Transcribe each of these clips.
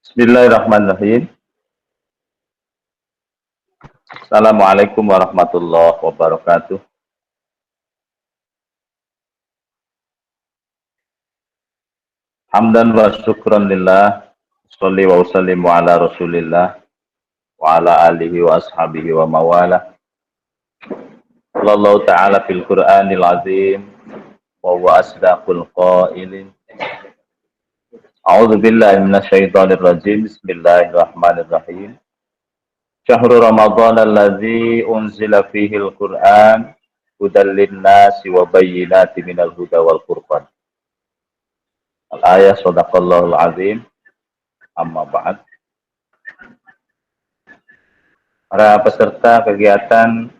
Bismillahirrahmanirrahim. Assalamualaikum warahmatullahi wabarakatuh. Hamdan wa syukran lillah. Sholli wa usallimu ala rasulillah. Wa ala alihi wa ashabihi wa mawala. Allah ta'ala fil Qur'anil azim. Wa huwa asdaqul qailin. A'udzu billahi minasyaitonir rajim. Bismillahirrahmanirrahim. Syahrul Ramadan allazi unzila fihil Qur'an hudal linnasi wa bayyinatin minal huda wal furqan. Al-ayah sadaqallahul azim. Amma ba'd. Para peserta kegiatan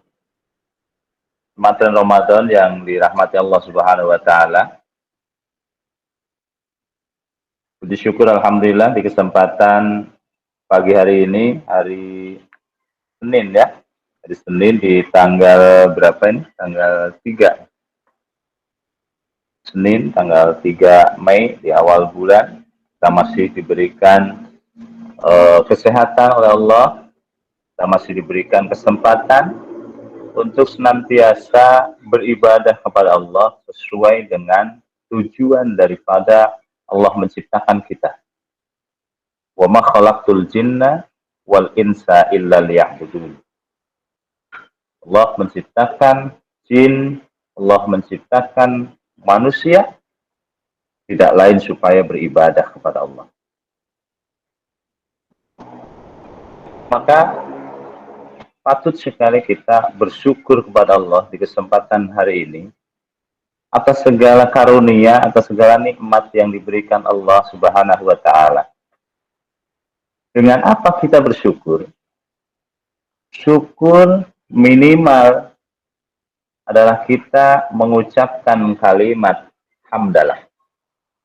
Ramadan Ramadan yang dirahmati Allah Subhanahu wa taala. Puji syukur alhamdulillah di kesempatan pagi hari ini, hari Senin ya. Hari Senin di tanggal berapa ini? Tanggal 3. Senin tanggal 3 Mei di awal bulan kita masih diberikan kesehatan oleh Allah. Kita masih diberikan kesempatan untuk senantiasa beribadah kepada Allah sesuai dengan tujuan daripada Allah menciptakan kita. Wa ma khalaqtul jinna wal insa illa liya'budun. Allah menciptakan jin, Allah menciptakan manusia tidak lain supaya beribadah kepada Allah. Maka patut sekali kita bersyukur kepada Allah di kesempatan hari ini atas segala karunia, atas segala nikmat yang diberikan Allah Subhanahu wa taala. Dengan apa kita bersyukur? Syukur minimal adalah kita mengucapkan kalimat hamdalah.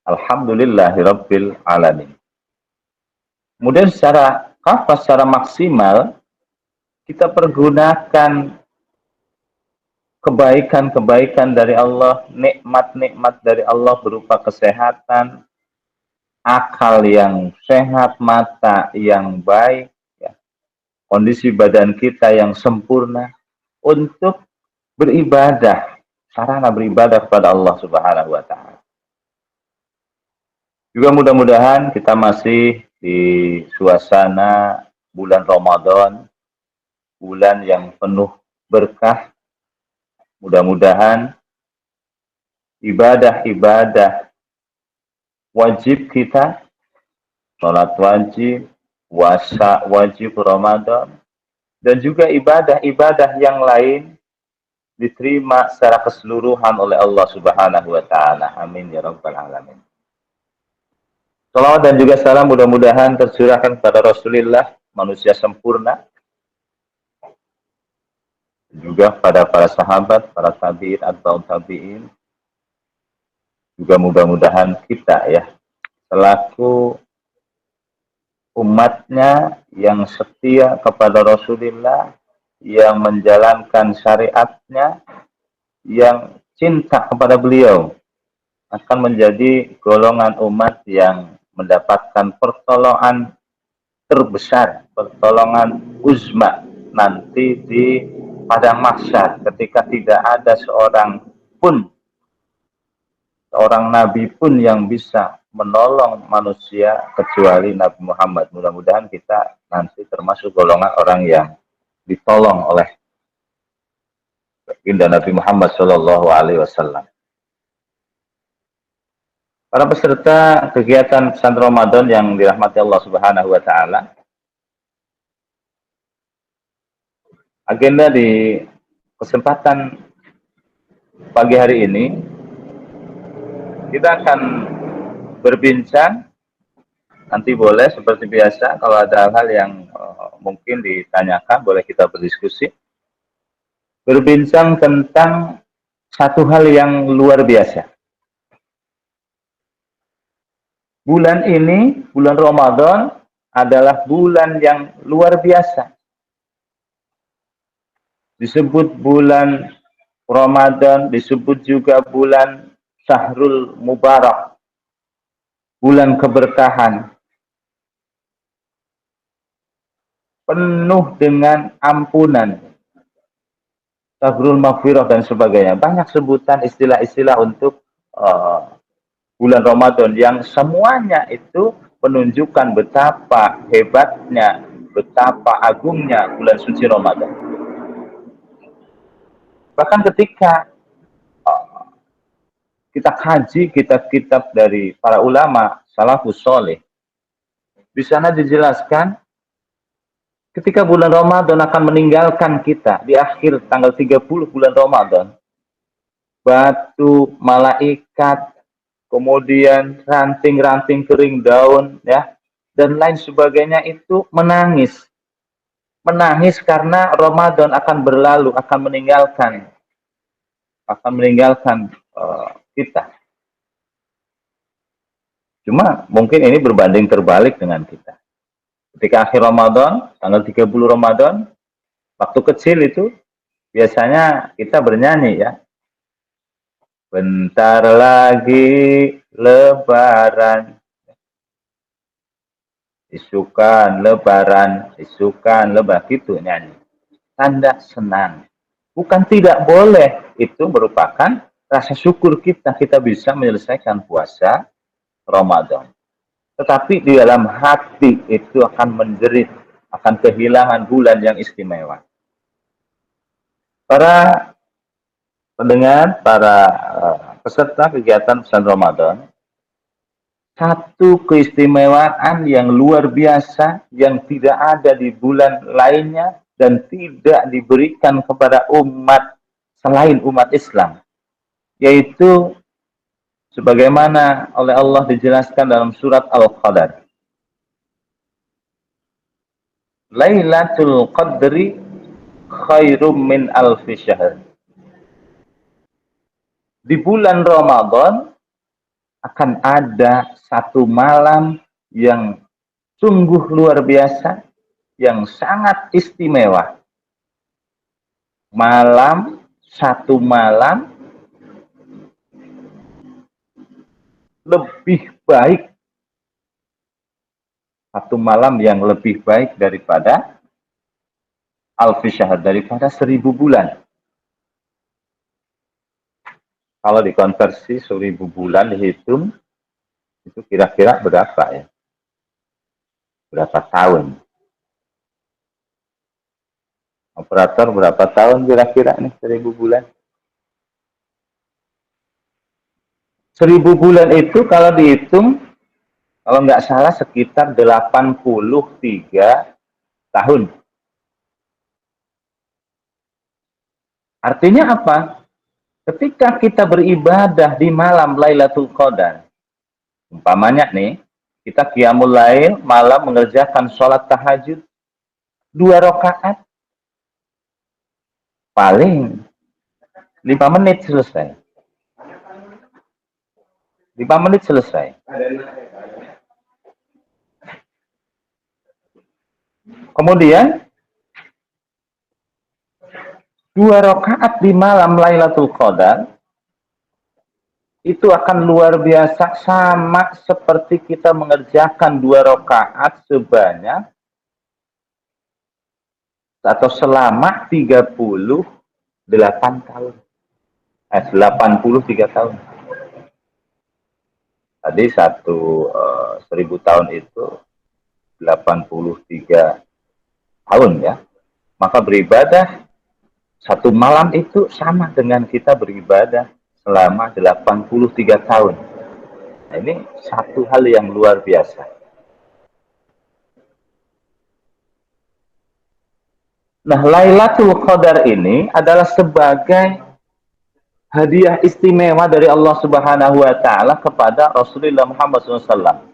Alhamdulillahirabbil alamin. Kemudian secara maksimal kita pergunakan kebaikan-kebaikan dari Allah, nikmat-nikmat dari Allah berupa kesehatan, akal yang sehat, mata yang baik, ya, kondisi badan kita yang sempurna untuk beribadah, sarana beribadah kepada Allah Subhanahu wa taala. Juga mudah-mudahan kita masih di suasana bulan Ramadan, bulan yang penuh berkah. Mudah-mudahan ibadah-ibadah wajib kita, sholat wajib, puasa wajib Ramadan, dan juga ibadah-ibadah yang lain diterima secara keseluruhan oleh Allah Subhanahu wa taala. Amin ya rabbal alamin. Salawat dan juga salam mudah-mudahan tercurahkan kepada Rasulullah, manusia sempurna, juga pada para sahabat, para tabi'in atau tabi'in. Juga mudah-mudahan kita ya, selaku umatnya yang setia kepada Rasulullah, yang menjalankan syariatnya, yang cinta kepada beliau, akan menjadi golongan umat yang mendapatkan pertolongan terbesar, pertolongan uzma nanti di padang mahsyar, ketika tidak ada seorang nabi pun yang bisa menolong manusia kecuali Nabi Muhammad. Mudah-mudahan kita nanti termasuk golongan orang yang ditolong oleh baginda Nabi Muhammad Shallallahu Alaihi Wasallam. Para peserta kegiatan pesantren Ramadan yang dirahmati Allah Subhanahu Wa Taala, agenda di kesempatan pagi hari ini kita akan berbincang. Nanti boleh seperti biasa kalau ada hal yang mungkin ditanyakan, boleh kita berdiskusi. Berbincang tentang satu hal yang luar biasa. Bulan ini, bulan Ramadan adalah bulan yang luar biasa. Disebut bulan Ramadan, disebut juga bulan Syahrul Mubarak, bulan keberkahan. penuh dengan ampunan, sabrul maghfirah dan sebagainya. Banyak sebutan istilah-istilah untuk uh, bulan Ramadan yang semuanya itu menunjukkan betapa hebatnya, betapa agungnya bulan suci Ramadan. Bahkan ketika kita kaji kitab-kitab dari para ulama salafus soleh, di sana dijelaskan ketika bulan Ramadan akan meninggalkan kita di akhir tanggal 30 bulan Ramadan, batu, malaikat, kemudian ranting-ranting kering daun, ya, dan lain sebagainya itu menangis. Menangis karena Ramadan akan berlalu, akan meninggalkan kita. Cuma mungkin ini berbanding terbalik dengan kita. Ketika akhir Ramadan, tanggal 30 Ramadan, waktu kecil itu biasanya kita bernyanyi, ya. Bentar lagi lebaran, isukan lebaran, isukan lebaran, gitu nyanyi. Tanda senang. Bukan tidak boleh, itu merupakan rasa syukur kita bisa menyelesaikan puasa Ramadan. Tetapi di dalam hati itu akan menjerit, akan kehilangan bulan yang istimewa. Para pendengar, para peserta kegiatan pesan Ramadan, satu keistimewaan yang luar biasa yang tidak ada di bulan lainnya dan tidak diberikan kepada umat selain umat Islam, yaitu sebagaimana oleh Allah dijelaskan dalam surat Al-Qadar. Lailatul Qadri khairum min alfi syahr. Di bulan Ramadan akan ada satu malam yang sungguh luar biasa, yang sangat istimewa. Satu malam lebih baik, satu malam yang lebih baik daripada alfi syahr, daripada 1000 bulan. Kalau dikonversi 1000 bulan dihitung, itu kira-kira berapa, ya? Berapa tahun? Operator, berapa tahun kira-kira nih 1000 bulan? 1000 bulan itu kalau dihitung, kalau nggak salah sekitar 83 tahun. Artinya apa? Ketika kita beribadah di malam Lailatul Qadar, umpamanya nih, kita qiyamul lail, malam mengerjakan sholat tahajud 2 rakaat, paling 5 menit selesai. 5 menit selesai. Kemudian 2 rakaat di malam Lailatul Qadar itu akan luar biasa, sama seperti kita mengerjakan 2 rakaat sebanyak atau selama 38 tahun. 83 tahun. Tadi 1000 tahun itu 83 tahun, ya. Maka beribadah satu malam itu sama dengan kita beribadah selama 83 tahun. Nah, ini satu hal yang luar biasa. Nah, Lailatul Qadar ini adalah sebagai hadiah istimewa dari Allah Subhanahu wa Ta'ala kepada Rasulullah Muhammad SAW.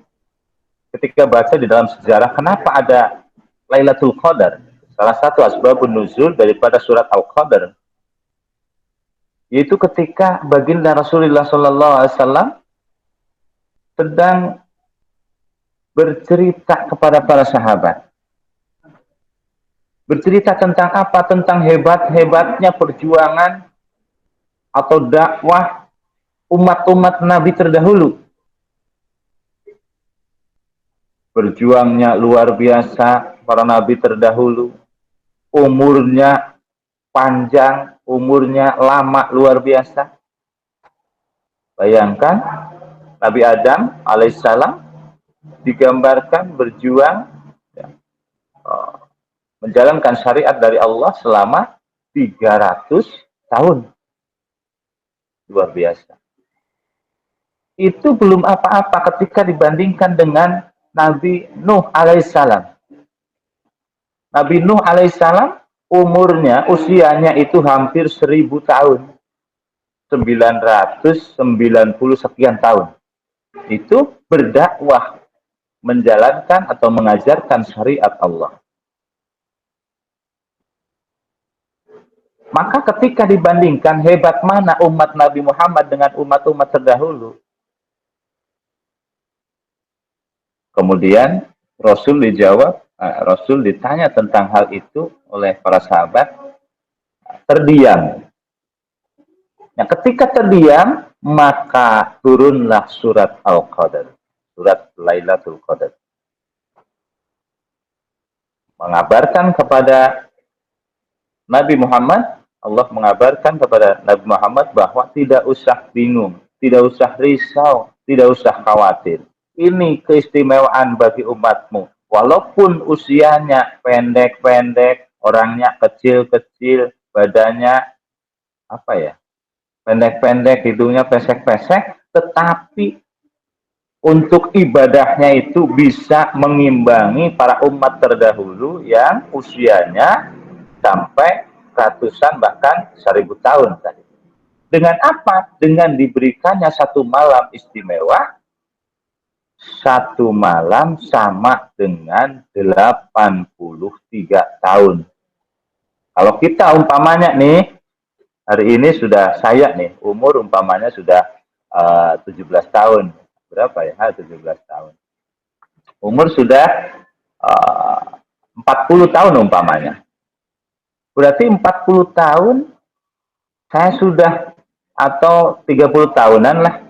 Ketika baca di dalam sejarah, kenapa ada Lailatul Qadar? Salah satu asbabun nuzul daripada surat Al-Qadar, yaitu ketika baginda Rasulullah SAW sedang bercerita kepada para sahabat. Bercerita tentang apa? Tentang hebat-hebatnya perjuangan atau dakwah umat-umat Nabi terdahulu. berjuangnya luar biasa para nabi terdahulu, umurnya panjang, umurnya lama luar biasa. Bayangkan Nabi Adam alaihissalam digambarkan berjuang ya, menjalankan syariat dari Allah selama 300 tahun. Luar biasa. Itu belum apa-apa ketika dibandingkan dengan Nabi Nuh alaihissalam. Nabi Nuh alaihissalam umurnya, usianya itu hampir 1000 tahun. 990 sekian tahun. Itu berdakwah, menjalankan atau mengajarkan syariat Allah. Maka ketika dibandingkan hebat mana umat Nabi Muhammad dengan umat-umat terdahulu. Kemudian Rasul dijawab, Rasul ditanya tentang hal itu oleh para sahabat, terdiam. Nah, ketika terdiam, maka turunlah surat Al-Qadar, surat Lailatul Qadar. Mengabarkan kepada Nabi Muhammad, Allah mengabarkan kepada Nabi Muhammad bahwa tidak usah bingung, tidak usah risau, tidak usah khawatir. Ini keistimewaan bagi umatmu. Walaupun usianya pendek-pendek, orangnya kecil-kecil, badannya apa ya? Pendek-pendek, hidungnya pesek-pesek, tetapi untuk ibadahnya itu bisa mengimbangi para umat terdahulu yang usianya sampai ratusan bahkan 1000 tahun tadi. Dengan apa? Dengan diberikannya satu malam istimewa, satu malam sama dengan 83 tahun. Kalau kita umpamanya nih, hari ini sudah saya nih, umur umpamanya sudah 17 tahun. Berapa ya? 17 tahun. Umur sudah 40 tahun umpamanya. Berarti 40 tahun saya sudah, atau 30 tahunan lah,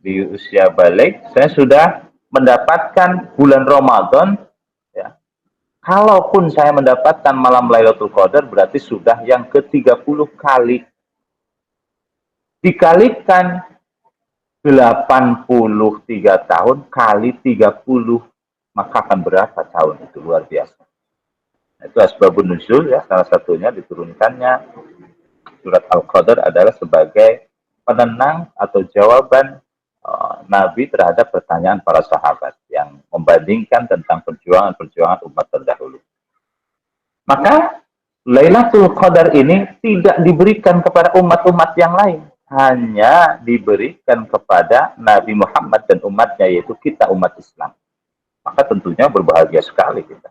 di usia balik, saya sudah mendapatkan bulan Ramadan. Ya. Kalaupun saya mendapatkan malam Lailatul Qadar, berarti sudah yang ke-30 kali. Dikalikan 83 tahun kali 30, maka akan berapa tahun? Itu luar biasa. Itu asbabun nuzul ya, salah satunya diturunkannya surat Al-Qadar adalah sebagai penenang atau jawaban Nabi terhadap pertanyaan para sahabat yang membandingkan tentang perjuangan-perjuangan umat terdahulu. Maka Lailatul Qadar ini tidak diberikan kepada umat-umat yang lain, hanya diberikan kepada Nabi Muhammad dan umatnya, yaitu kita umat Islam. Maka tentunya berbahagia sekali kita.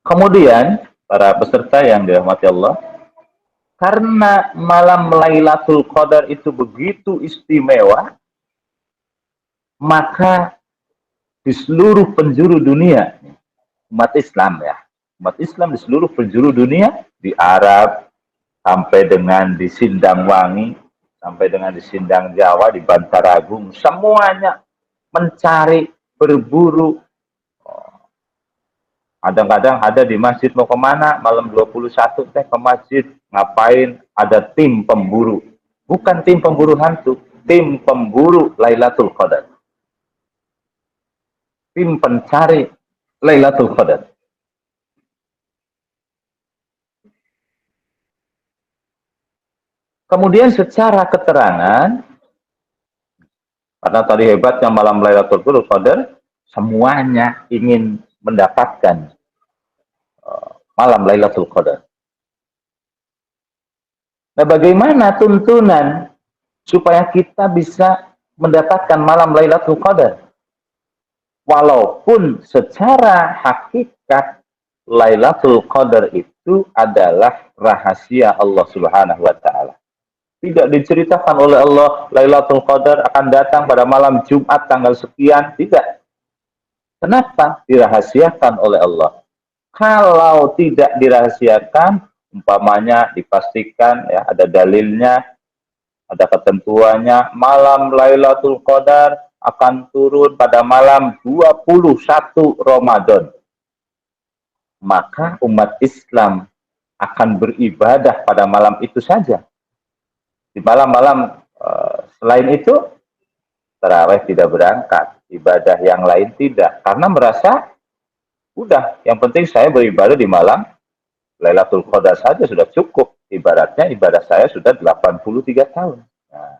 Kemudian para peserta yang dirahmati Allah, karena malam Lailatul Qadar itu begitu istimewa, maka di seluruh penjuru dunia, umat Islam ya, umat Islam di seluruh penjuru dunia, di Arab, sampai dengan di Sindangwangi, sampai dengan di Sindang Jawa, di Bantaragung, semuanya mencari, berburu. Kadang-kadang ada di masjid mau kemana, malam 21 teh ke masjid, ngapain, ada tim pemburu. Bukan tim pemburu hantu, tim pemburu Lailatul Qadar. Tim pencari Lailatul Qadar. Kemudian secara keterangan, karena tadi hebatnya malam Lailatul Qadar, semuanya ingin mendapatkan malam Lailatul Qadar. Nah, bagaimana tuntunan supaya kita bisa mendapatkan malam Lailatul Qadar? Walaupun secara hakikat Lailatul Qadar itu adalah rahasia Allah Subhanahu wa taala. Tidak diceritakan oleh Allah Lailatul Qadar akan datang pada malam Jumat tanggal sekian, tidak. Kenapa? Dirahasiakan oleh Allah. Kalau tidak dirahasiakan, umpamanya dipastikan ya ada dalilnya, ada ketentuannya, malam Lailatul Qadar akan turun pada malam 21 Ramadan. Maka umat Islam akan beribadah pada malam itu saja. Di malam-malam selain itu, tarawih tidak berangkat, ibadah yang lain tidak, karena merasa udah, yang penting saya beribadah di malam Lailatul Qadar saja sudah cukup. Ibaratnya ibadah saya sudah 83 tahun. Nah,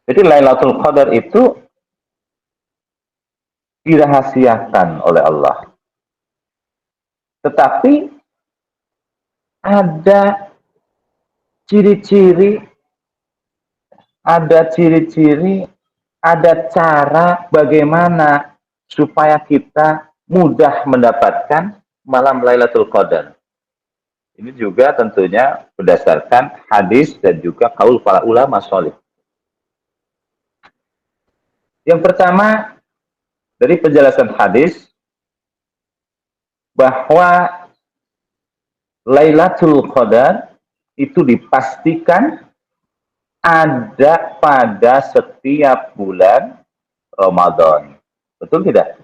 jadi Lailatul Qadar itu dirahasiakan oleh Allah. Tetapi ada ciri-ciri, ada cara bagaimana supaya kita mudah mendapatkan malam Lailatul Qadar. Ini juga tentunya berdasarkan hadis dan juga kaul para ulama sholih. Yang pertama, dari penjelasan hadis, bahwa Lailatul Qadar itu dipastikan ada pada setiap bulan Ramadan. Betul tidak?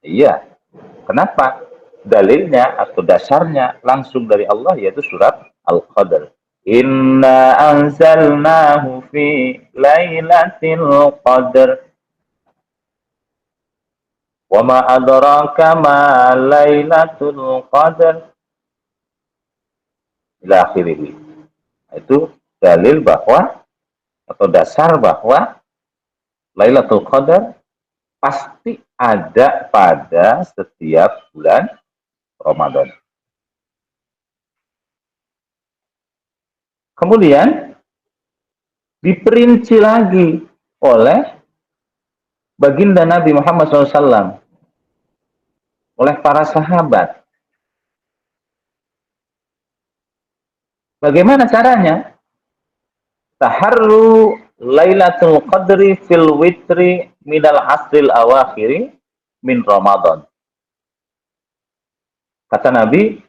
Iya. Kenapa? Dalilnya atau dasarnya langsung dari Allah, yaitu surat Al-Qadar. Inna anzalnahu fi lailatul qadar. Wa ma adraka ma lailatul qadar. Ila akhirih. Itu dalil bahwa atau dasar bahwa Lailatul Qadar pasti ada pada setiap bulan Ramadan. Kemudian diperinci lagi oleh baginda Nabi Muhammad SAW, oleh para sahabat. Bagaimana caranya? Taharru Lailatul Qadri fil witri minal asril awakhiri min Ramadan. Kata Nabi,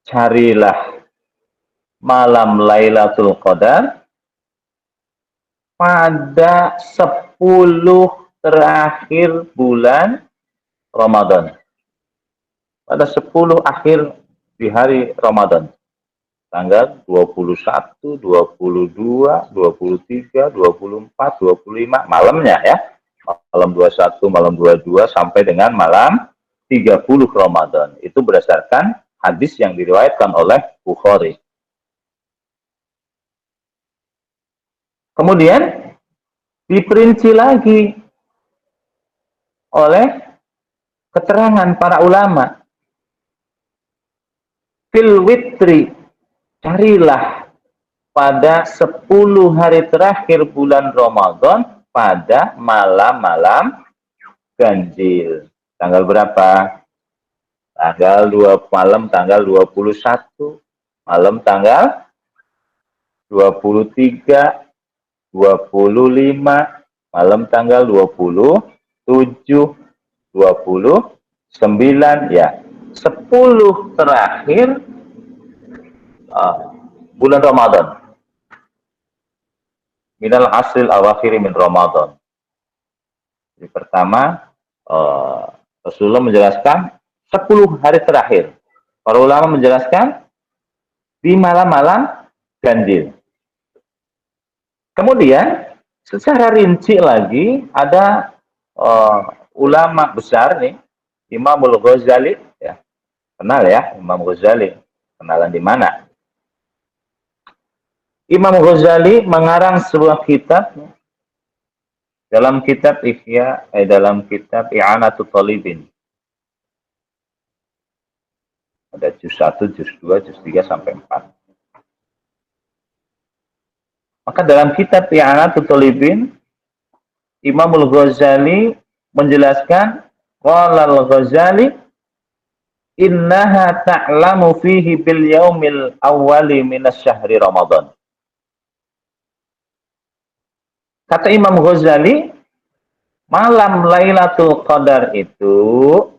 carilah malam Lailatul Qadar pada 10 terakhir bulan Ramadan. Pada 10 akhir di hari Ramadan. Tanggal 21, 22, 23, 24, 25 malamnya ya. Malam 21, malam 22 sampai dengan malam 30 Ramadan. Itu berdasarkan hadis yang diriwayatkan oleh Bukhari. Kemudian diperinci lagi oleh keterangan para ulama. Fil witri, carilah pada 10 hari terakhir bulan Ramadan pada malam-malam ganjil. Tanggal berapa? Malam tanggal 21, malam tanggal 23, 25, malam tanggal 27, 29, ya. 10 terakhir bulan Ramadan. Minal asril awakhiri min Ramadan. Jadi pertama, Rasulullah menjelaskan 10 hari terakhir. Para ulama menjelaskan di malam-malam ganjil. Kemudian secara rinci lagi ada ulama besar nih, Imamul Ghazali, ya. Kenal ya Imam Ghazali? Kenalan di mana? Imam Ghazali mengarang sebuah kitab dalam kitab dalam kitab I'anatul Talibin. Ada juz 1, juz 2, juz 3 sampai 4. Maka dalam kitab I'anatul Talibin, Imamul Ghazali menjelaskan, qala al-Ghazali innaha ta'lamu fihi bil yaumil awwali minas syahri Ramadan. Kata Imam Ghazali, malam Lailatul Qadar itu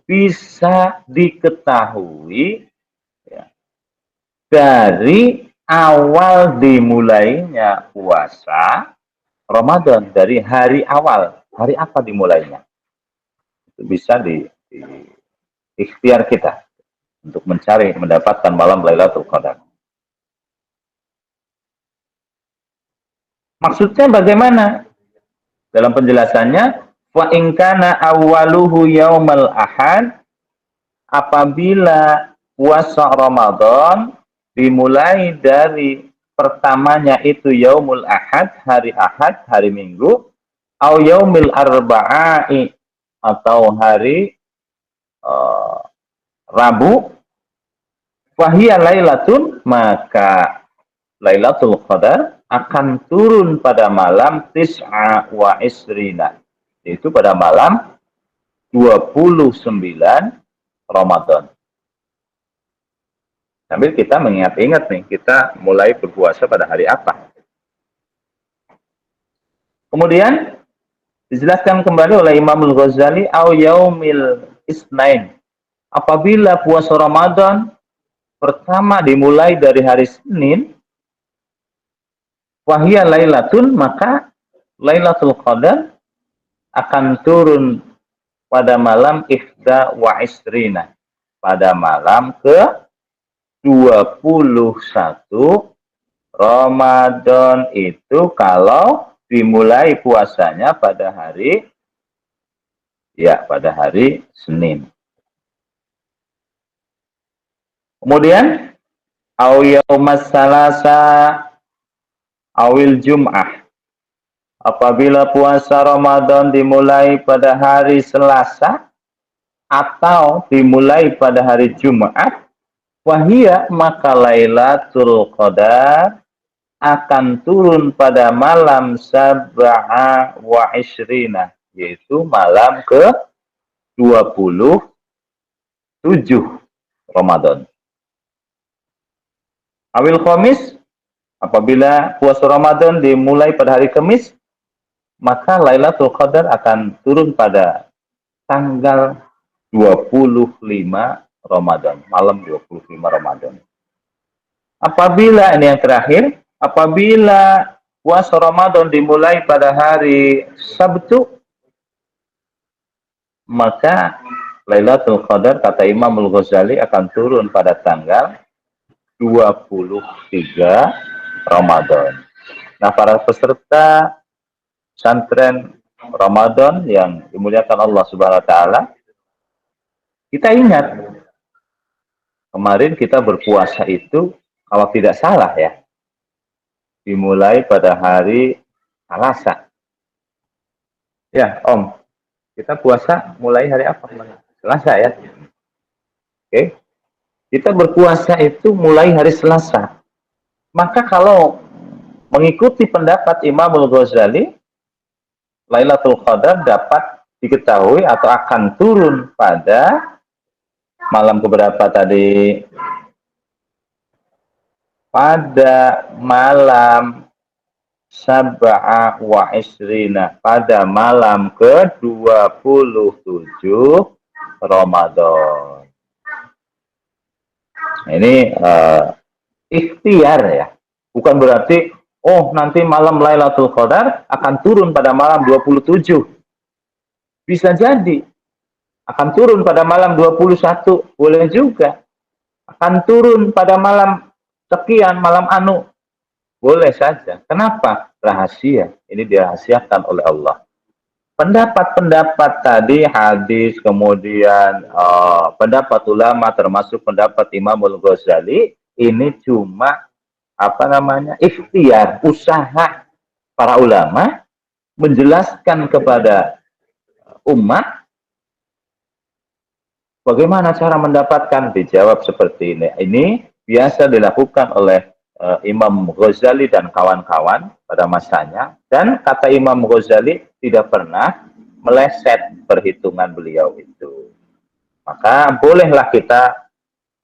bisa diketahui ya, dari awal dimulainya puasa Ramadan, dari hari awal. Hari apa dimulainya? Itu bisa di ikhtiar kita untuk mencari, mendapatkan malam Lailatul Qadar. Maksudnya bagaimana? Dalam penjelasannya, fa in kana awwaluhu yaumal ahad, apabila puasa Ramadan dimulai dari pertamanya itu yaumul ahad, hari Minggu, au yaumil arba'i, atau hari Rabu, wahia lailatun, maka Lailatul Qadar akan turun pada malam tis'a wa isrina, yaitu pada malam 29 Ramadan. Sambil kita mengingat-ingat nih, kita mulai berpuasa pada hari apa. Kemudian dijelaskan kembali oleh Imam Al-Ghazali, au yaumil isnain, apabila puasa Ramadan pertama dimulai dari hari Senin, wahia lailatun, maka Lailatul Qadar akan turun pada malam ihda wa isrina, pada malam ke 21 Ramadan, itu kalau dimulai puasanya pada hari Senin. Kemudian au yaumas salasa awil jum'ah, apabila puasa Ramadan dimulai pada hari Selasa atau dimulai pada hari Jumat, wahia, maka Lailatul Qadar akan turun pada malam sab'a wa isrina, yaitu malam ke 27 Ramadan. Awil Khamis, apabila puasa Ramadan dimulai pada hari Kamis, maka Lailatul Qadar akan turun pada tanggal 25 Ramadan, malam 25 Ramadan. Apabila, ini yang terakhir, apabila puasa Ramadan dimulai pada hari Sabtu, maka Lailatul Qadar, kata Imam Al-Ghazali, akan turun pada tanggal 23 Ramadan. Nah, para peserta pesantren Ramadan yang dimuliakan Allah Subhanahu wa taala, kita ingat kemarin kita berpuasa itu, kalau tidak salah ya, dimulai pada hari Selasa. Ya, Om. Kita puasa mulai hari apa? Selasa ya. Oke. Kita berpuasa itu mulai hari Selasa. Maka kalau mengikuti pendapat Imam Al-Ghazali, Lailatul Qadar dapat diketahui atau akan turun pada malam keberapa tadi? Pada malam sab'a wa isrina, pada malam ke-27 Ramadan. Ini ikhtiar ya. Bukan berarti, oh nanti malam Lailatul Qadar akan turun pada malam 27. Bisa jadi. Akan turun pada malam 21. Boleh juga. Akan turun pada malam sekian, malam anu. Boleh saja. Kenapa? Rahasia. Ini dirahasiakan oleh Allah. Pendapat-pendapat tadi, hadis, kemudian pendapat ulama, termasuk pendapat Imam Al-Ghazali, ini cuma ikhtiar, usaha para ulama menjelaskan kepada umat bagaimana cara mendapatkan. Dijawab seperti ini. Ini biasa dilakukan oleh Imam Ghazali dan kawan-kawan pada masanya, dan kata Imam Ghazali tidak pernah meleset perhitungan beliau itu. Maka bolehlah kita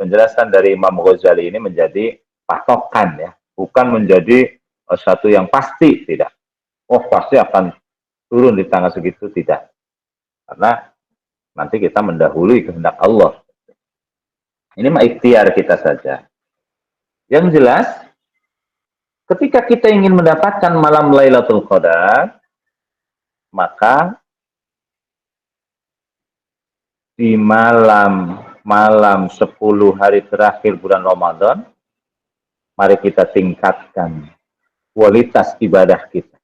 penjelasan dari Imam Ghazali ini menjadi patokan ya, bukan menjadi satu yang pasti, tidak. Oh pasti akan turun di tanggal segitu, tidak. Karena nanti kita mendahului kehendak Allah. Ini mah ikhtiar kita saja. Yang jelas, Ketika kita ingin mendapatkan malam Lailatul Qadar, maka di malam 10 hari terakhir bulan Ramadan, mari kita tingkatkan kualitas ibadah kita.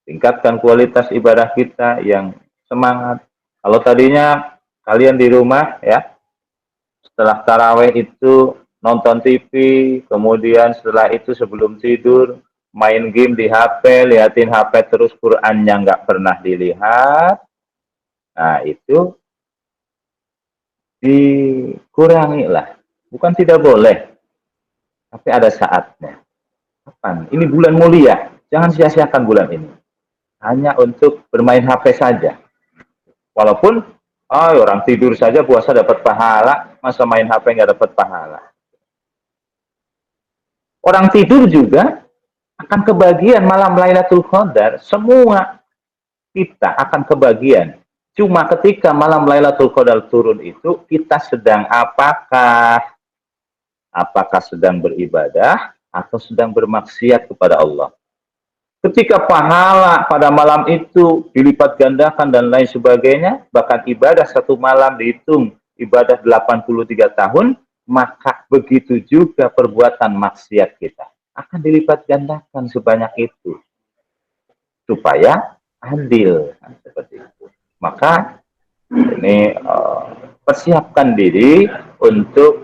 Tingkatkan kualitas ibadah kita yang semangat. Kalau tadinya kalian di rumah ya, setelah taraweh itu nonton TV, kemudian setelah itu sebelum tidur main game di HP, liatin HP terus, Qurannya nggak pernah dilihat. Nah, itu dikurangilah. Bukan tidak boleh, tapi ada saatnya. Kapan? Ini bulan mulia, jangan sia-siakan bulan ini. Hanya untuk bermain HP saja. Walaupun orang tidur saja puasa dapat pahala, masa main HP nggak dapat pahala. Orang tidur juga akan kebagian malam Lailatul Qadar. Semua kita akan kebagian. Cuma ketika malam Lailatul Qadar turun itu, kita sedang apakah? Apakah sedang beribadah atau sedang bermaksiat kepada Allah? Ketika pahala pada malam itu dilipat gandakan dan lain sebagainya, bahkan ibadah satu malam dihitung ibadah 83 tahun, maka begitu juga perbuatan maksiat kita akan dilipat gandakan sebanyak itu. Supaya adil. Seperti itu. Maka ini persiapkan diri untuk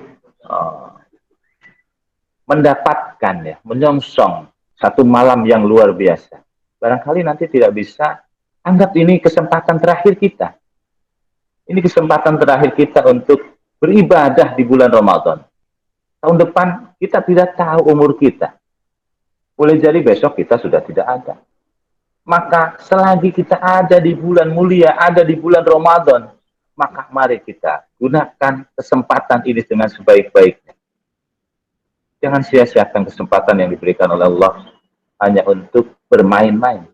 mendapatkan ya, menyongsong satu malam yang luar biasa. Barangkali nanti tidak bisa, anggap ini kesempatan terakhir kita. Ini kesempatan terakhir kita untuk beribadah di bulan Ramadan. Tahun depan kita tidak tahu umur kita. Boleh jadi besok kita sudah tidak ada. Maka selagi kita ada di bulan mulia, ada di bulan Ramadan, maka mari kita gunakan kesempatan ini dengan sebaik-baiknya. Jangan sia-siakan kesempatan yang diberikan oleh Allah hanya untuk bermain-main.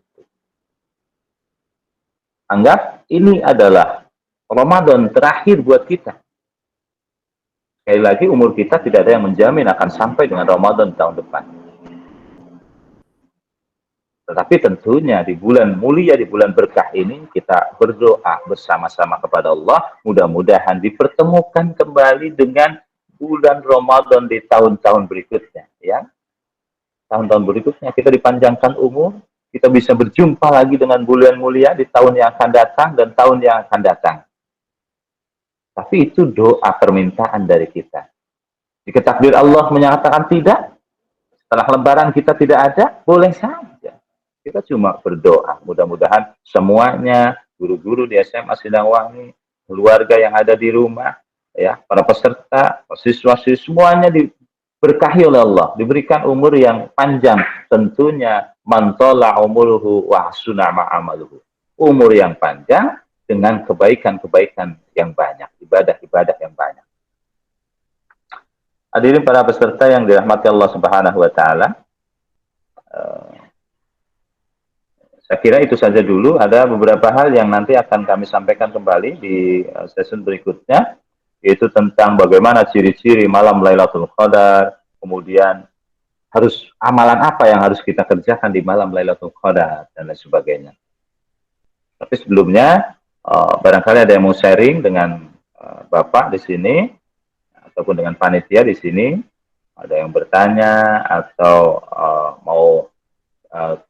Anggap ini adalah Ramadan terakhir buat kita. Sekali lagi, umur kita tidak ada yang menjamin akan sampai dengan Ramadan tahun depan. Tetapi tentunya di bulan mulia, di bulan berkah ini, kita berdoa bersama-sama kepada Allah, mudah-mudahan dipertemukan kembali dengan bulan Ramadan di tahun-tahun berikutnya, ya. Tahun-tahun berikutnya kita dipanjangkan umur, kita bisa berjumpa lagi dengan bulan mulia di tahun yang akan datang dan tahun yang akan datang. Tapi itu doa permintaan dari kita. Jika takdir Allah menyatakan tidak, setelah lebaran kita tidak ada, boleh saja. Kita cuma berdoa, mudah-mudahan semuanya, guru-guru di SMA Sidangwangi, keluarga yang ada di rumah, ya, para peserta, siswa-siswa semuanya diberkahi oleh Allah, diberikan umur yang panjang, tentunya mantola umuruhu wa hasuna ma'amaluhu. Umur yang panjang dengan kebaikan-kebaikan yang banyak, ibadah-ibadah yang banyak. Hadirin para peserta yang dirahmati Allah Subhanahu wa taala. Saya kira itu saja dulu. Ada beberapa hal yang nanti akan kami sampaikan kembali di sesi berikutnya, yaitu tentang bagaimana ciri-ciri malam Lailatul Qadar, kemudian harus amalan apa yang harus kita kerjakan di malam Lailatul Qadar dan lain sebagainya. Tapi sebelumnya barangkali ada yang mau sharing dengan Bapak di sini ataupun dengan panitia di sini, ada yang bertanya atau mau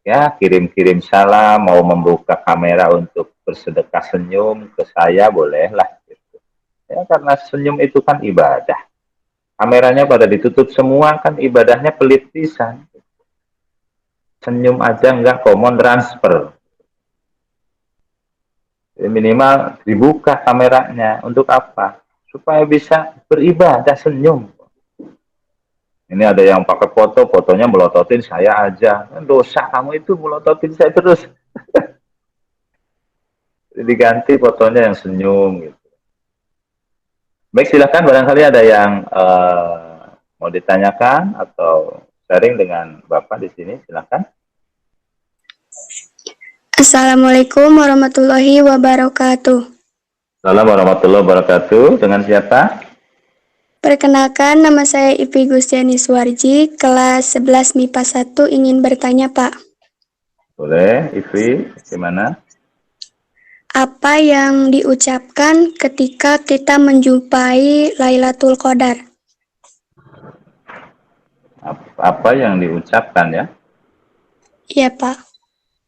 ya kirim-kirim salam, mau membuka kamera untuk bersedekah senyum ke saya, bolehlah gitu. Ya, karena senyum itu kan ibadah. Kameranya pada ditutup semua, kan ibadahnya pelit pisan. Senyum aja enggak common transfer. Jadi minimal dibuka kameranya. Untuk apa? Supaya bisa beribadah senyum. Ini ada yang pakai foto, fotonya melototin saya aja. Dosa kamu itu melototin saya terus. Diganti fotonya yang senyum gitu. Baik, silakan barangkali ada yang mau ditanyakan atau sharing dengan Bapak di sini, silakan. Assalamualaikum warahmatullahi wabarakatuh. Assalamualaikum warahmatullahi wabarakatuh. Dengan siapa? Perkenalkan, nama saya Ipi Gustiani Suwarji, kelas 11 MIPA 1, ingin bertanya, Pak. Boleh, Ivi, gimana? Apa yang diucapkan ketika kita menjumpai Lailatul Qadar? Apa yang diucapkan ya? Iya, Pak.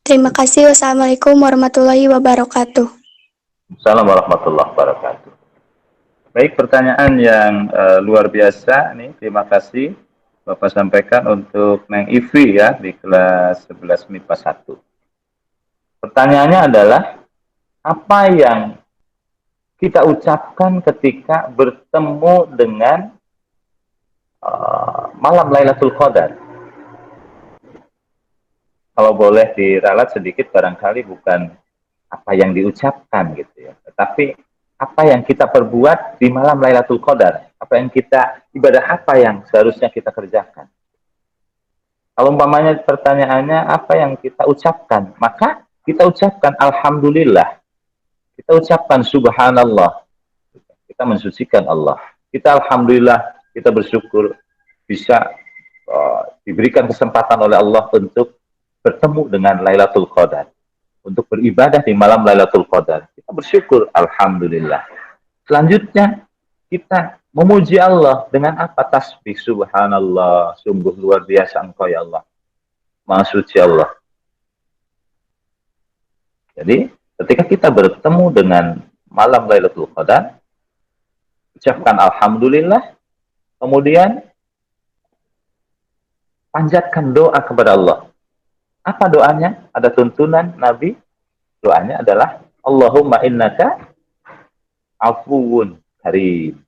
Terima kasih. Wassalamualaikum warahmatullahi wabarakatuh. Assalamualaikum warahmatullahi wabarakatuh. Baik, pertanyaan yang luar biasa nih. Terima kasih Bapak sampaikan untuk Neng Ivi ya di kelas 11 MIPA 1. Pertanyaannya adalah apa yang kita ucapkan ketika bertemu dengan malam Lailatul Qadar? Kalau boleh diralat sedikit, barangkali bukan apa yang diucapkan gitu ya, tetapi apa yang kita perbuat di malam Lailatul Qadar, apa yang kita, ibadah apa yang seharusnya kita kerjakan. Kalau umpamanya pertanyaannya apa yang kita ucapkan, maka kita ucapkan Alhamdulillah, kita ucapkan Subhanallah, kita mensucikan Allah, kita Alhamdulillah, kita bersyukur bisa diberikan kesempatan oleh Allah untuk bertemu dengan Lailatul Qadar, untuk beribadah di malam Lailatul Qadar. Kita bersyukur, Alhamdulillah. Selanjutnya, kita memuji Allah dengan apa? Tasbih, Subhanallah, sungguh luar biasa Engkau ya Allah, Maha Suci Allah. Jadi, ketika kita bertemu dengan malam Lailatul Qadar, ucapkan Alhamdulillah, kemudian panjatkan doa kepada Allah. Apa doanya? Ada tuntunan Nabi. Doanya adalah Allahumma innaka afuwun karim.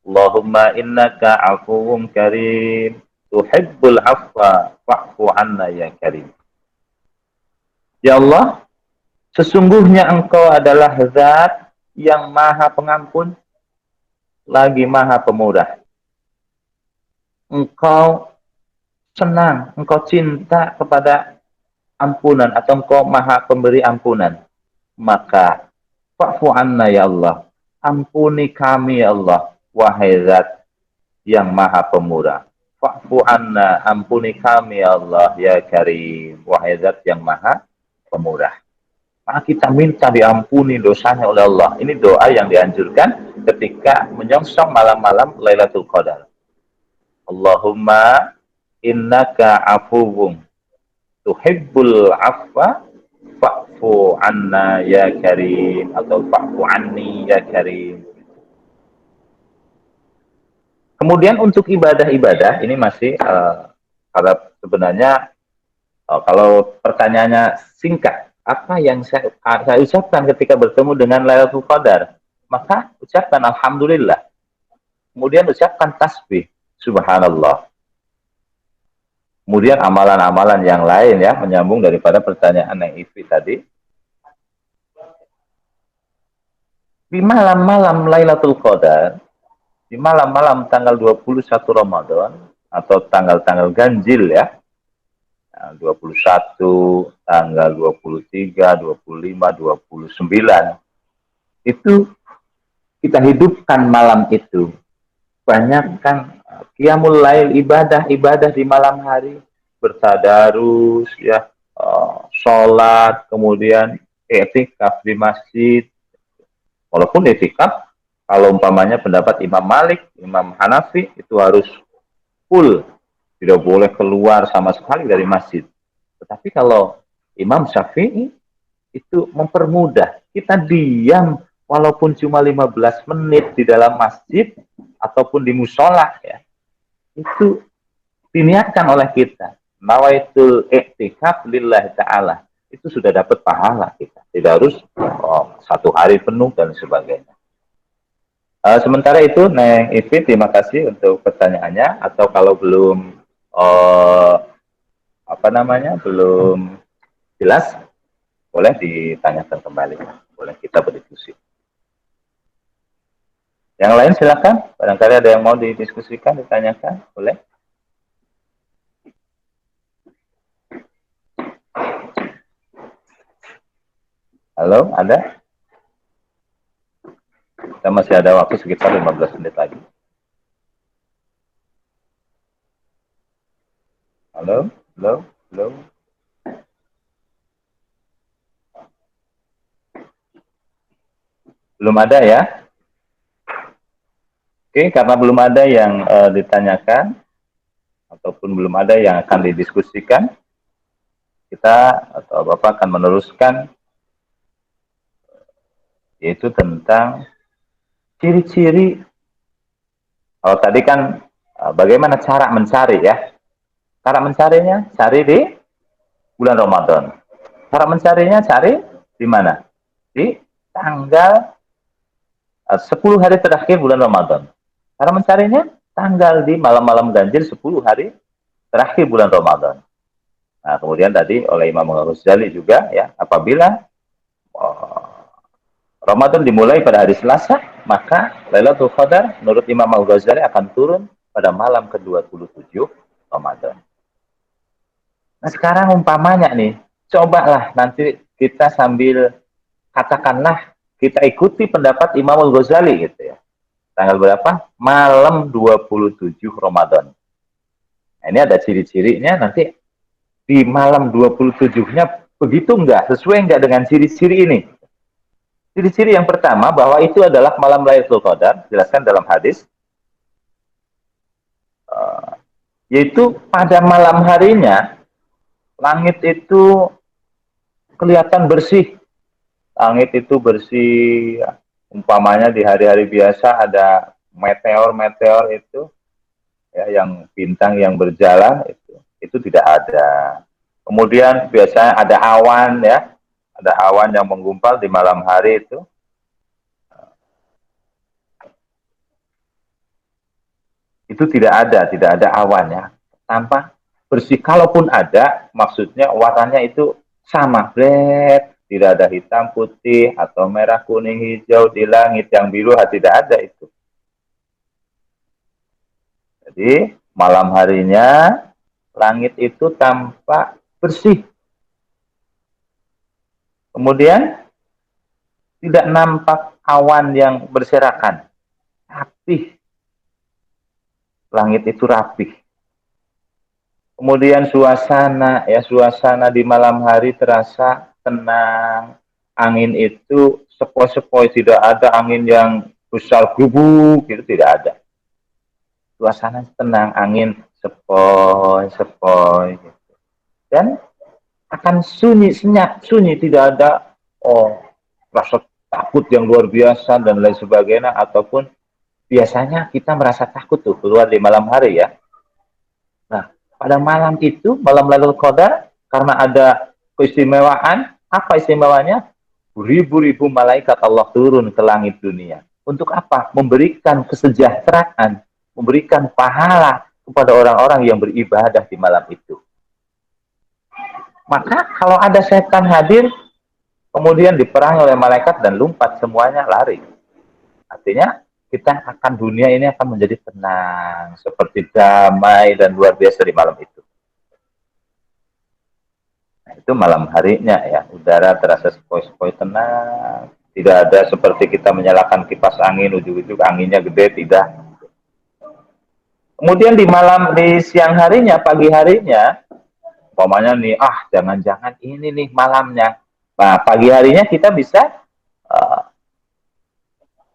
Allahumma innaka afuwun karim. Tuhibbul afwa fa'fu anna ya karim. Ya Allah, sesungguhnya Engkau adalah zat yang maha pengampun, lagi maha pemurah. Engkau senang, Engkau cinta kepada ampunan, atau Engkau maha pemberi ampunan. Maka fa'fu anna ya Allah, ampuni kami ya Allah, wahai zat yang maha pemurah. Fa'fu anna, ampuni kami ya Allah, ya karim, wahai zat yang maha pemurah. Maka kita minta diampuni dosanya oleh Allah. Ini doa yang dianjurkan ketika menyongsong malam-malam Lailatul Qadar. Allahumma innaka afuwun tuhibbul afwa fa'fu anna ya karim, atau fa'fu anni ya karim. Kemudian untuk ibadah-ibadah ini masih sebenarnya kalau pertanyaannya singkat, apa yang saya ucapkan ketika bertemu dengan Lailatul Qadar? Maka ucapkan Alhamdulillah. Kemudian ucapkan tasbih, Subhanallah. Kemudian amalan-amalan yang lain ya, menyambung daripada pertanyaan yang Ivi tadi. Di malam-malam Lailatul Qadar, di malam-malam tanggal 21 Ramadan, atau tanggal-tanggal ganjil ya, 21, tanggal 23, 25, 29, itu kita hidupkan malam itu. Banyakkan qiyamul lail, ibadah-ibadah di malam hari, bertadarus ya, sholat, kemudian i'tikaf di masjid. Walaupun i'tikaf, kalau umpamanya pendapat Imam Malik, Imam Hanafi, itu harus full, tidak boleh keluar sama sekali dari masjid. Tetapi kalau Imam Syafi'i itu mempermudah, kita diam walaupun cuma 15 menit di dalam masjid ataupun di musola ya, itu diniatkan oleh kita, nawaitul i'tikaf lillahi ta'ala, itu sudah dapat pahala kita, tidak harus satu hari penuh dan sebagainya. Sementara itu Neng Ivi, terima kasih untuk pertanyaannya. Atau kalau belum belum jelas, boleh ditanyakan kembali, boleh kita berdiskusi. Yang lain silakan, barangkali ada yang mau didiskusikan, ditanyakan, boleh. Halo, ada? Kita masih ada waktu sekitar 15 menit lagi. Halo, halo, halo. Belum ada ya? Oke, karena belum ada yang ditanyakan ataupun belum ada yang akan didiskusikan, kita atau Bapak akan meneruskan yaitu tentang ciri-ciri. Oh, tadi kan bagaimana cara mencari ya? Cara mencarinya cari di bulan Ramadan. Cara mencarinya cari di mana? Di tanggal 10 hari terakhir bulan Ramadan. Cara mencarinya tanggal di malam-malam ganjil 10 hari terakhir bulan Ramadan. Nah, kemudian tadi oleh Imam Ghazali juga ya, apabila Ramadan dimulai pada hari Selasa, maka Lailatul Qadar menurut Imam Al-Ghazali akan turun pada malam ke-27 Ramadan. Nah, sekarang umpamanya nih, cobalah nanti kita sambil katakanlah kita ikuti pendapat Imam Al-Ghazali gitu ya. Tanggal berapa? Malam 27 Ramadan. Nah, ini ada ciri-cirinya nanti di malam 27-nya begitu enggak? Sesuai enggak dengan ciri-ciri ini? Ciri-ciri yang pertama bahwa itu adalah malam Lailatul Qadar, jelaskan dalam hadis, yaitu pada malam harinya langit itu kelihatan bersih. Langit itu bersih, umpamanya di hari-hari biasa ada meteor-meteor itu, ya, yang bintang yang berjalan itu tidak ada. Kemudian biasanya ada awan ya, ada awan yang menggumpal di malam hari itu tidak ada awan ya, tampak bersih. Kalaupun ada, maksudnya warnanya itu sama, black, tidak ada hitam, putih, atau merah, kuning, hijau di langit yang biru, tidak ada itu. Jadi malam harinya langit itu tampak bersih. Kemudian tidak nampak awan yang berserakan, rapih. Langit itu rapih. Kemudian suasana di malam hari terasa tenang. Angin itu sepoi-sepoi, tidak ada angin yang besar gubuk, itu tidak ada. Suasana tenang, angin sepoi-sepoi. Dan akan sunyi, senyap, sunyi, tidak ada rasa takut yang luar biasa dan lain sebagainya, ataupun biasanya kita merasa takut tuh keluar di malam hari ya. Nah, pada malam itu, malam Lailatul Qadar, karena ada keistimewaan, apa istimewanya? Ribu-ribu malaikat Allah turun ke langit dunia. Untuk apa? Memberikan kesejahteraan, memberikan pahala kepada orang-orang yang beribadah di malam itu. Maka kalau ada setan hadir, kemudian diperangi oleh malaikat dan lompat semuanya lari. Artinya kita akan, dunia ini akan menjadi tenang, seperti damai dan luar biasa di malam itu. Nah, itu malam harinya ya, udara terasa sepoi-sepoi tenang, tidak ada seperti kita menyalakan kipas angin, ujung-ujung anginnya gede, tidak. Kemudian di siang harinya, pagi harinya, umpamanya nih, jangan-jangan ini nih malamnya. Nah, pagi harinya kita bisa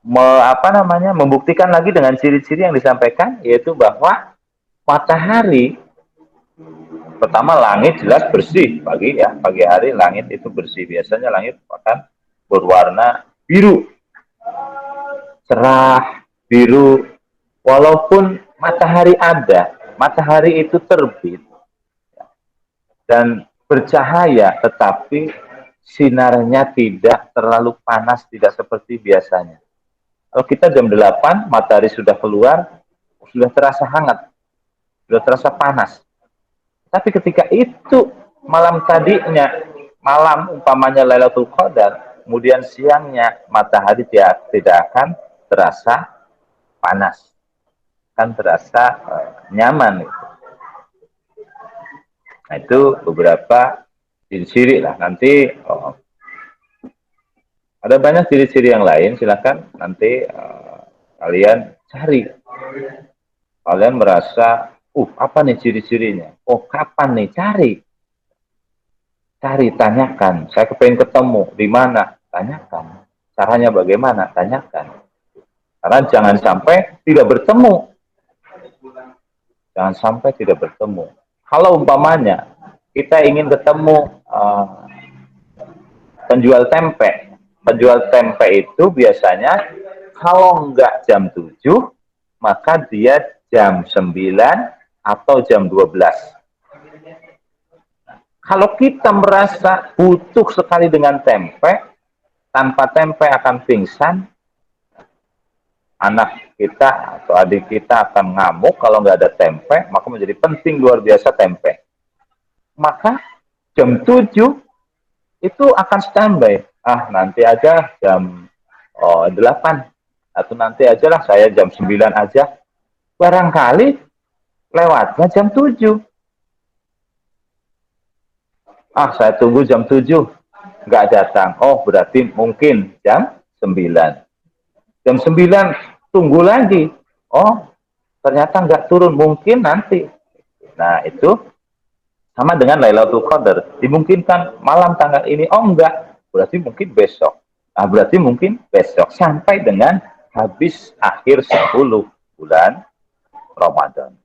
membuktikan lagi dengan ciri-ciri yang disampaikan, yaitu bahwa matahari, pertama langit jelas bersih pagi ya, pagi hari langit itu bersih. Biasanya langit akan berwarna biru, cerah, biru. Walaupun matahari ada, matahari itu terbit dan bercahaya, tetapi sinarnya tidak terlalu panas, tidak seperti biasanya. Kalau kita jam 8, matahari sudah keluar, sudah terasa hangat, sudah terasa panas. Tapi ketika itu malam tadinya, malam umpamanya Lailatul Qadar, kemudian siangnya matahari tidak akan terasa panas, akan terasa nyaman. Nah, itu beberapa ciri-ciri lah. Nanti ada banyak ciri-ciri yang lain, silakan nanti kalian cari. Kalian merasa Apa nih ciri-cirinya? Oh, kapan nih? Cari, tanyakan. Saya kepengen ketemu. Di mana? Tanyakan. Caranya bagaimana? Tanyakan. Karena jangan sampai tidak bertemu. Jangan sampai tidak bertemu. Kalau umpamanya kita ingin ketemu penjual tempe. Penjual tempe itu biasanya kalau enggak jam 7, maka dia jam 9 atau jam 12. Kalau kita merasa butuh sekali dengan tempe, tanpa tempe akan pingsan, anak kita atau adik kita akan ngamuk kalau nggak ada tempe, maka menjadi penting luar biasa tempe. Maka jam 7 itu akan standby. Nanti aja jam 8. Atau nanti aja lah saya jam 9 aja. Barangkali lewatnya jam 7. Saya tunggu jam 7. Nggak datang. Oh, berarti mungkin jam 9. Jam 9 tunggu lagi. Oh, ternyata nggak turun. Mungkin nanti. Nah, itu sama dengan Lailatul Qadar. Dimungkinkan malam tanggal ini. Oh, enggak. Berarti mungkin besok. Berarti mungkin besok. Sampai dengan habis akhir 10 bulan Ramadan.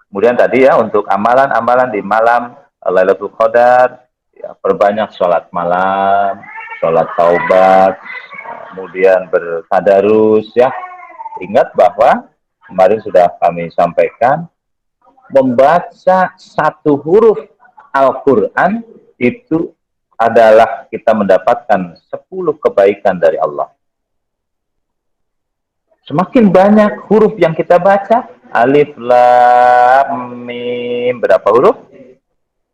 Kemudian tadi ya, untuk amalan-amalan di malam Lailatul Qadar, ya, perbanyak sholat malam, sholat taubat, kemudian bertadarus ya. Ingat bahwa kemarin sudah kami sampaikan, membaca satu huruf Al-Quran itu adalah kita mendapatkan 10 kebaikan dari Allah. Semakin banyak huruf yang kita baca, alif, lam, mim, berapa huruf?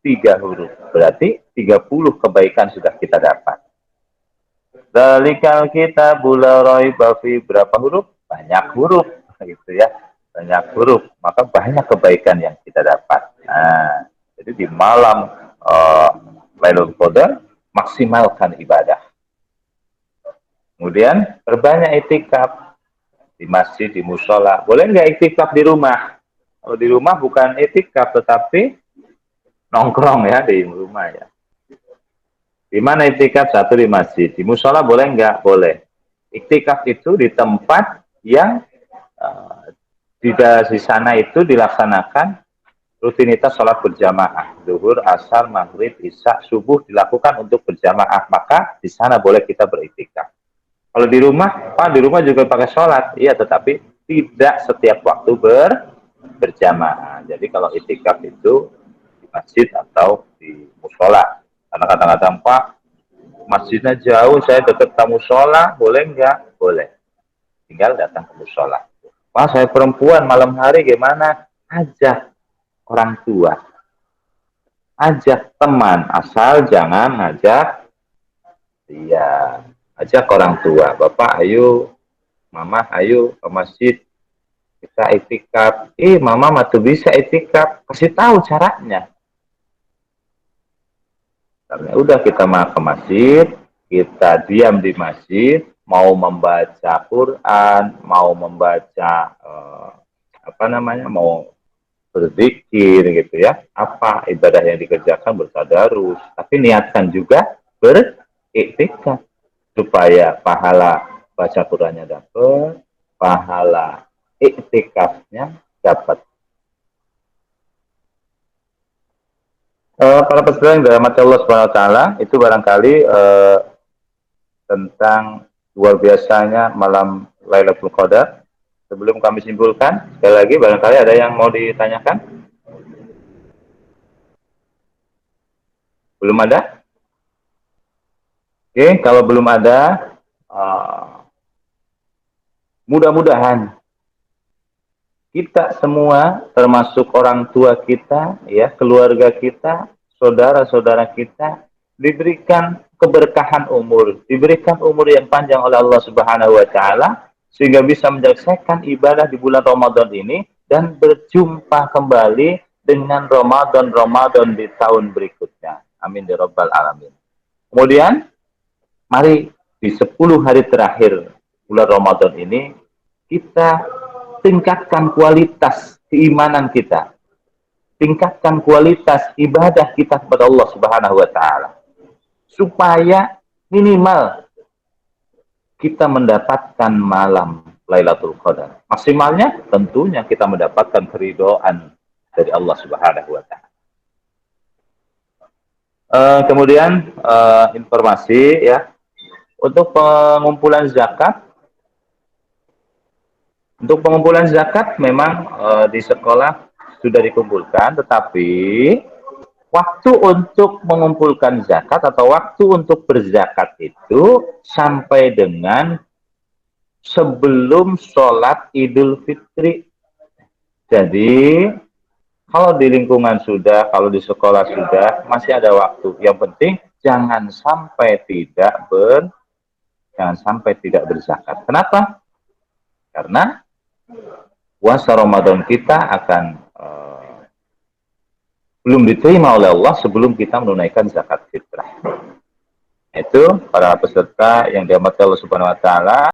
3 huruf. Berarti 30 kebaikan sudah kita dapat. Dzalikal kitabul la raiba fi, berapa huruf? Banyak huruf, gitu ya. Banyak huruf, maka banyak kebaikan yang kita dapat. Jadi di malam Lailatul Qadar, maksimalkan ibadah. Kemudian perbanyak itikaf di masjid, di musola. Boleh nggak itikaf di rumah? Kalau di rumah bukan itikaf, tetapi nongkrong ya di rumah ya. Di mana itikaf? Satu di masjid. Di musola boleh nggak? Boleh. Itikaf itu di tempat yang di sana itu dilaksanakan rutinitas sholat berjamaah. Zuhur, asar, maghrib, isya, subuh dilakukan untuk berjamaah. Maka di sana boleh kita beritikaf. Kalau di rumah, Pak, di rumah juga pakai sholat. Iya, tetapi tidak setiap waktu berjamaah. Jadi kalau itikaf itu di masjid atau di musola. Karena kadang-kadang, Pak, masjidnya jauh, saya dekat ke musola, boleh nggak? Boleh. Tinggal datang ke musola. Pak, saya perempuan, malam hari gimana? Ajak orang tua. Ajak teman, asal jangan ngajak ajak orang tua. Bapak, ayo. Mama, ayo ke masjid. Kita itikaf. Mama matu bisa itikaf. Kasih tahu caranya. Karena udah kita ke masjid, kita diam di masjid, mau membaca Quran, mau membaca mau berzikir gitu ya. Apa ibadah yang dikerjakan, bertadarus. Tapi niatkan juga beriktikaf. Supaya pahala baca Qurannya dapat, pahala iktikafnya dapat. Para peserta yang dirahmati Allah Subhanahu Wa Taala, itu barangkali tentang luar biasanya malam Lailatul Qadar. Sebelum kami simpulkan, sekali lagi barangkali ada yang mau ditanyakan? Belum ada? Oke, kalau belum ada, mudah-mudahan kita semua, termasuk orang tua kita, ya, keluarga kita, saudara-saudara kita, diberikan keberkahan umur, diberikan umur yang panjang oleh Allah Subhanahu Wa Taala, sehingga bisa menyelesaikan ibadah di bulan Ramadan ini dan berjumpa kembali dengan Ramadan di tahun berikutnya. Amin ya Rabbal Alamin. Kemudian, mari di 10 hari terakhir bulan Ramadan ini kita tingkatkan kualitas keimanan kita, tingkatkan kualitas ibadah kita kepada Allah Subhanahu wa taala. Supaya minimal kita mendapatkan malam Lailatul Qadar. Maksimalnya tentunya kita mendapatkan keridhaan dari Allah Subhanahu wa taala. Kemudian informasi ya, untuk pengumpulan zakat. Untuk pengumpulan zakat memang di sekolah sudah dikumpulkan, tetapi waktu untuk mengumpulkan zakat atau waktu untuk berzakat itu sampai dengan sebelum sholat Idul Fitri. Jadi kalau di lingkungan sudah, kalau di sekolah sudah, masih ada waktu. Yang penting jangan sampai tidak berzakat. Kenapa? Karena puasa Ramadan kita akan belum diterima oleh Allah sebelum kita menunaikan zakat fitrah. Itu para peserta yang dirahmati Allah Subhanahu wa taala.